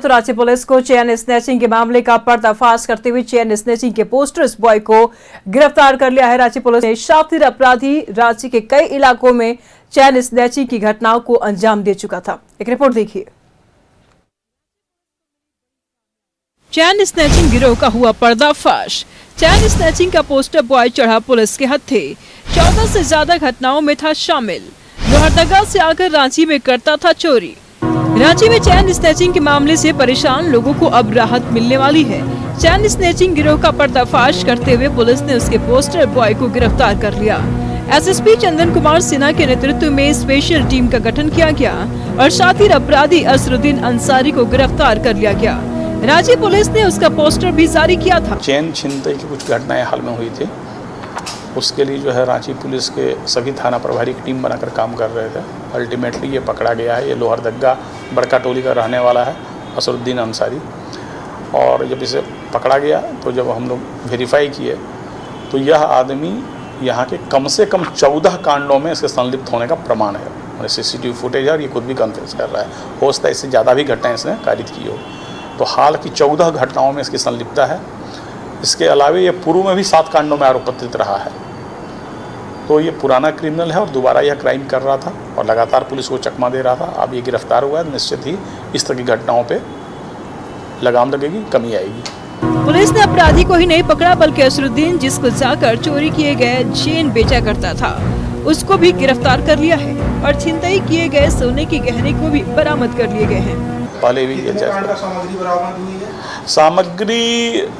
तो रांची पुलिस को chain snatching के मामले का पर्दाफाश करते हुए चेन स्नैचिंग के पोस्टर्स बॉय को गिरफ्तार कर लिया है। रांची पुलिस ने शातिर अपराधी रांची के कई इलाकों में चेन स्नैचिंग की घटनाओं को अंजाम दे चुका था। एक रिपोर्ट देखिए। चैन स्नैचिंग गिरोह का हुआ पर्दाफाश। चैन स्नैचिंग का पोस्टर बॉय चढ़ा पुलिस के हत्थे। 14 से ज्यादा घटनाओं में था शामिल। लोहरदगा से आकर रांची में करता था चोरी। रांची में चैन स्नैचिंग के मामले से परेशान लोगों को अब राहत मिलने वाली है। चैन स्नैचिंग गिरोह का पर्दाफाश करते हुए पुलिस ने उसके पोस्टर बॉय को गिरफ्तार कर लिया। एसएसपी चंदन कुमार सिन्हा के नेतृत्व में स्पेशल टीम का गठन किया गया और शातिर अपराधी असरुद्दीन अंसारी को गिरफ्तार कर लिया गया। रांची पुलिस ने उसका पोस्टर भी जारी किया था। चैन छीनते की कुछ घटनाएं हाल में हुई थी, उसके लिए जो है रांची पुलिस के सभी थाना प्रभारी की टीम बनाकर काम कर रहे थे। अल्टीमेटली ये पकड़ा गया है। ये लोहरदगा बड़का टोली का रहने वाला है असरुद्दीन अंसारी। और जब इसे पकड़ा गया तो जब हम लोग वेरीफाई किए तो यह आदमी यहाँ के कम से कम 14 कांडों में इसके संलिप्त होने का प्रमाण है। और सीसीटीवी फुटेज है और ये खुद भी कन्फेस कर रहा है। हो सकता है इससे ज़्यादा भी घटनाएं इसने कारित की हो। तो हाल की 14 घटनाओं में इसकी संलिप्तता है। इसके अलावे ये पूर्व में भी 7 कांडों में आरोपित रहा है। तो ये पुराना क्रिमिनल है और दोबारा यह क्राइम कर रहा था और लगातार पुलिस को चकमा दे रहा था। अब ये गिरफ्तार हुआ है। निश्चित ही इस तरह की घटनाओं पे लगाम लगेगी, कमी आएगी। पुलिस ने अपराधी को ही नहीं पकड़ा बल्कि असरुद्दीन, जिसको जाकर चोरी किए गए चेन बेचा करता था, उसको भी गिरफ्तार कर लिया है और छिनतई किए गए सोने के गहने को भी बरामद कर लिए गए हैं। पहले भी ये सामग्री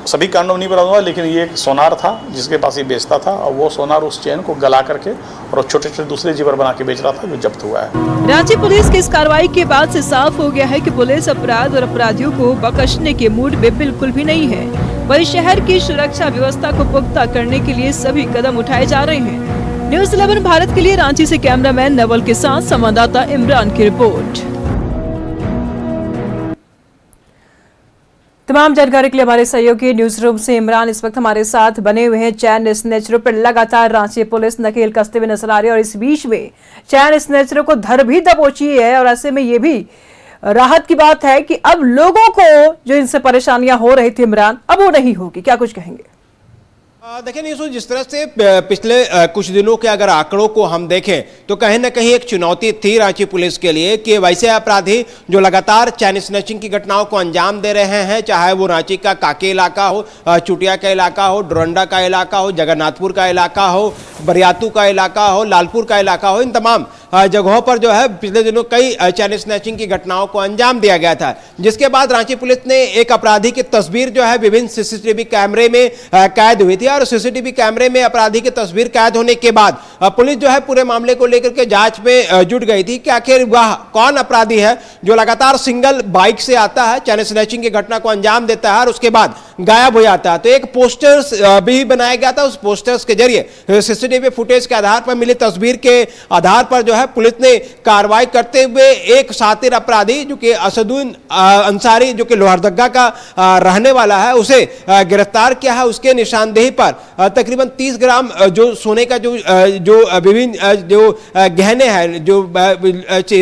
सभी कांडों में नहीं बरामद हुआ, लेकिन ये एक सोनार था जिसके पास ये बेचता था और वो सोनार उस चेन को गला करके और छोटे छोटे दूसरे जेवर बना के बेच रहा था, जो जब्त हुआ है। रांची पुलिस की इस कार्रवाई के बाद से साफ हो गया है कि पुलिस अपराध और अपराधियों को बख्शने के मूड में बिल्कुल भी नहीं है। वही शहर की सुरक्षा व्यवस्था को पुख्ता करने के लिए सभी कदम उठाए जा रहे हैं। न्यूज़ 11 भारत के लिए रांची से कैमरामैन नवल के साथ संवाददाता इमरान की रिपोर्ट। तमाम जानकारी के लिए हमारे सहयोगी न्यूज रूम से इमरान इस वक्त हमारे साथ बने हुए हैं। चैन स्नैचरों पर लगातार रांची पुलिस नकेल कसते हुए नजर आ रही है और इस बीच में चैन स्नैचरों को धर भी दबोची है और ऐसे में ये भी राहत की बात है कि अब लोगों को जो इनसे परेशानियां हो रही थी इमरान, अब वो नहीं होगी। क्या कुछ कहेंगे? देखिए नीसू, जिस तरह से पिछले कुछ दिनों के अगर आंकड़ों को हम देखें तो कहीं ना कहीं एक चुनौती थी रांची पुलिस के लिए कि वैसे अपराधी जो लगातार चैन स्नैचिंग की घटनाओं को अंजाम दे रहे हैं, चाहे वो रांची का काके इलाका हो, चुटिया का इलाका हो, डोरंडा का इलाका हो, जगन्नाथपुर का इलाका हो, बरियातू का इलाका हो, लालपुर का इलाका हो, इन तमाम जगहों पर जो है पिछले दिनों कई चैन स्नैचिंग की घटनाओं को अंजाम दिया गया था। जिसके बाद रांची पुलिस ने एक अपराधी की तस्वीर जो है विभिन्न सीसीटीवी कैमरे में कैद हुई थी और सीसीटीवी कैमरे में अपराधी की तस्वीर कैद होने के बाद पुलिस जो है पूरे मामले को लेकर के जांच में जुट गई थी कि आखिर वह कौन अपराधी है जो लगातार सिंगल बाइक से आता है, चैन स्नैचिंग की घटना को अंजाम देता है और उसके बाद गायब हो जाता है। तो एक पोस्टर्स भी बनाया गया था। उस पोस्टर्स के जरिए सीसीटीवी फुटेज के आधार पर मिली तस्वीर के आधार पर जो है पुलिस ने कार्रवाई करते हुए एक शातिर अपराधी जो कि असरुद्दीन अंसारी, जो कि लोहरदगा का रहने वाला है, उसे गिरफ्तार किया है। उसके निशानदेही पर तकरीबन 30 ग्राम जो सोने का जो विभिन्न जो गहने हैं जो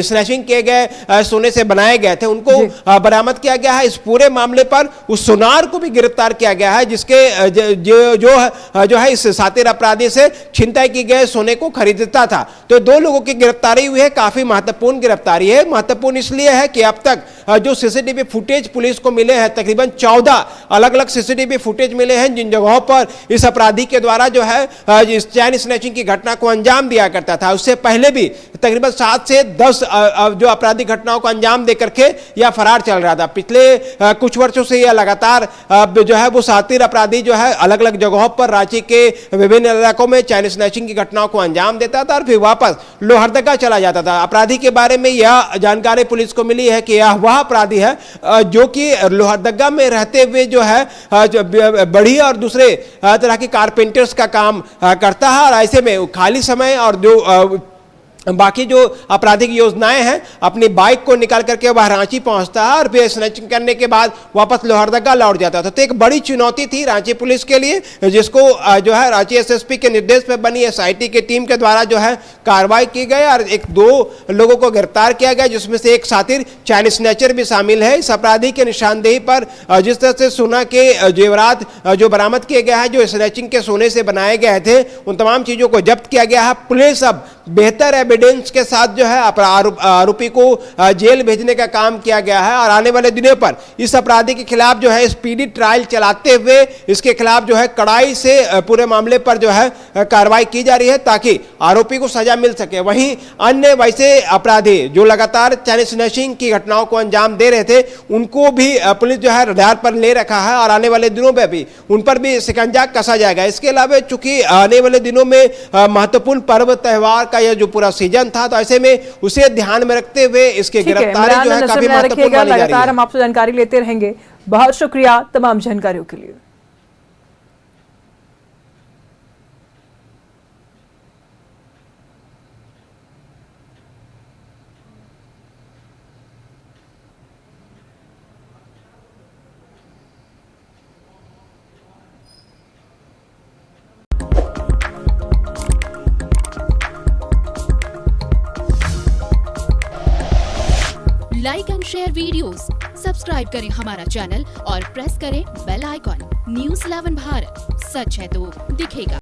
स्नैचिंग किए गए सोने से बनाए गए थे, उनको बरामद किया गया है। इस पूरे मामले पर उस सोनार को भी गिरफ्तार किया गया है जिसके जो है इस शातिर अपराधी से छिनताई की गए सोने को खरीदता था। तो 2 लोगों की गिरफ्तारी हुई है। काफी महत्वपूर्ण गिरफ्तारी है। महत्वपूर्ण इसलिए है कि अब तक जो सीसीटीवी फुटेज पुलिस को मिले हैं, तकरीबन 14 अलग अलग सीसीटीवी फुटेज मिले हैं जिन जगहों पर इस अपराधी के द्वारा जो है इस चैन स्नैचिंग की घटना को अंजाम दिया करता था। उससे पहले भी तकरीबन 7 से 10 जो अपराधी घटनाओं को अंजाम दे करके यह फरार चल रहा था। पिछले कुछ वर्षों से यह लगातार जो है वो शातिर अपराधी जो है अलग अलग जगहों पर रांची के विभिन्न इलाकों में चैन स्नैचिंग की घटनाओं को अंजाम देता था और फिर वापस लोहरदगा चला जाता था। अपराधी के बारे में यह जानकारी पुलिस को मिली है कि यह वह अपराधी है जो कि लोहरदगा में रहते हुए जो है बढ़ी और दूसरे तरह के कारपेंटर्स का काम करता है और ऐसे में खाली समय और जो बाकी जो आपराधिक योजनाएं हैं, अपनी बाइक को निकाल करके वह रांची पहुंचता है और फिर स्नैचिंग करने के बाद वापस लोहरदगा लौट जाता था। तो एक बड़ी चुनौती थी रांची पुलिस के लिए, जिसको जो है रांची एसएसपी के निर्देश पर बनी एसआईटी की टीम के द्वारा जो है कार्रवाई की गई और 1-2 लोगों को गिरफ्तार किया गया, जिसमें से एक साथी चैन स्नैचर भी शामिल है। इस अपराधी के निशानदेही पर जिस तरह से सोना के जेवरात जो बरामद किए गए हैं, जो स्नैचिंग के सोने से बनाए गए थे, उन तमाम चीजों को जब्त किया गया है। पुलिस अब बेहतर एविडेंस के साथ जो है आरोपी को जेल भेजने का काम किया गया है और आने वाले दिनों पर इस अपराधी के खिलाफ जो है स्पीडी ट्रायल चलाते हुए इसके खिलाफ जो है कड़ाई से पूरे मामले पर जो है कार्रवाई की जा रही है, ताकि आरोपी को सजा मिल सके। वहीं अन्य वैसे अपराधी जो लगातार चैन स्नैचिंग की घटनाओं को अंजाम दे रहे थे, उनको भी पुलिस जो है रडार पर ले रखा है और आने वाले दिनों में भी उन पर भी शिकंजा कसा जाएगा। इसके अलावा चूंकि आने वाले दिनों में महत्वपूर्ण पर्व त्योहार का यह जो पूरा सीजन था, तो ऐसे में उसे ध्यान में रखते हुए इसके गिरफ्तारी जो है काफी महत्वपूर्ण मानी जा रही है। लगातार हम आपसे जानकारी लेते रहेंगे। बहुत शुक्रिया तमाम जानकारियों के लिए। Like and share videos, subscribe करें हमारा चैनल और प्रेस करें बेल आइकॉन। न्यूज़ 11 भारत, सच है तो दिखेगा।